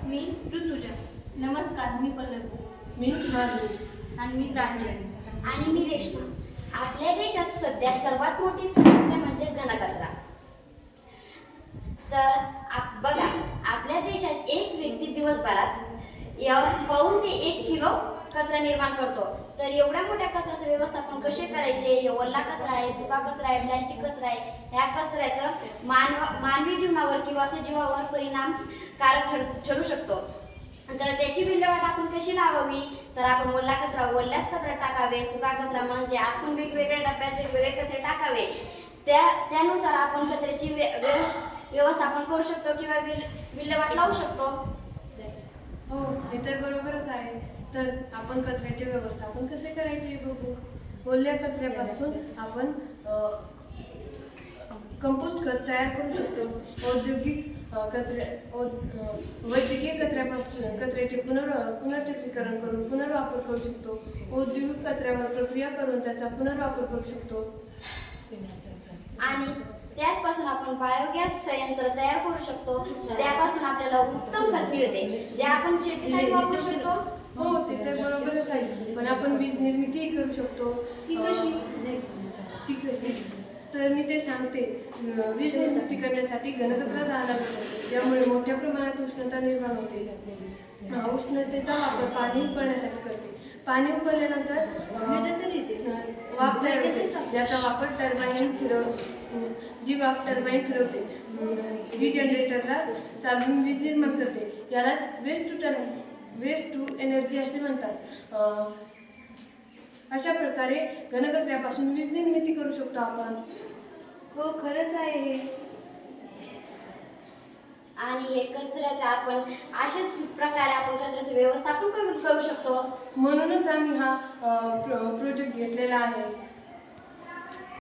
मी ऋतुजा. नमस्कार, मी पल्लवी. मी माधुरी. आणि मी प्रांजल. आणि मी रेश्मा. आपल्या देशात सध्या सर्वात मोठी समस्या म्हणजे घनकचरा. तर बघा, आपल्या देशात एक व्यक्ती दिवसभरात पाऊण ते 1 किलो कचरा निर्माण करतो. तर एवढ्या मोठ्या कचऱ्याचं व्यवस्थापन कसे करायचे? ओला कचरा आहे, सुका कचरा आहे, प्लॅस्टिक कचरा आहे. ह्या कचऱ्याचं मानवी जीवनावर किंवा सजीवावर परिणामकारक ठरू शकतो. तर त्याची विल्हेवाट आपण कशी लावावी? तर आपण ओला कचरा ओल्याच कचऱ्यात टाकावे, सुका कचरा म्हणजे आपण वेगवेगळ्या डब्यात वेगवेगळे कचरे टाकावे. त्यानुसार आपण कचऱ्याची व्यवस्थापन करू शकतो किंवा विल्हेवाट लावू शकतो. हो, हे तर बरोबरच आहे. तर आपण कचऱ्याचे व्यवस्थापन कसे करायचे बघू. ओल्या कचऱ्यापासून आपण कंपोस्ट खत तयार करू शकतो. वैद्यकीय कचऱ्याचे पुनर्चक्रीकरण करून पुनर्वापर करू शकतो. औद्योगिक कचऱ्यावर प्रक्रिया करून त्याचा पुनर्वापर करू शकतो. आणि त्याचपासून आपण बायोगॅस संयंत्र तयार करू शकतो. त्यापासून आपल्याला उत्तम खत मिळते, जे आपण शेतीसाठी वापरू शकतो. हो, ते तर बरोबरच आहे. पण आपण वीज निर्मितीही करू शकतो. ती कशी? तर मी ते सांगते. वीज निर्मिती करण्यासाठी घनकचरा जाळला जातो, त्यामुळे मोठ्या प्रमाणात उष्णता निर्माण होते. उष्णतेचा वापर पाणी उकळण्यासाठी करते. पाणी उकळल्यानंतर वाफ तयार होते, ज्याचा वापर जी वाफ टर्बाईन फिरवते, वीज जनरेटरला चालवून वीज निर्माण करते. यालाच वेस्ट टू एनर्जी असे म्हणतात. अशा प्रकारे घनकचऱ्यापासून वीज निर्मिती करू शकतो आपण. हो, खरंच आहे हे. आणि हे कचऱ्याचं आपण अशाच प्रकारे आपण कचऱ्याचं व्यवस्थापन करू शकतो. म्हणूनच आम्ही हा प्रोजेक्ट घेतलेला आहे.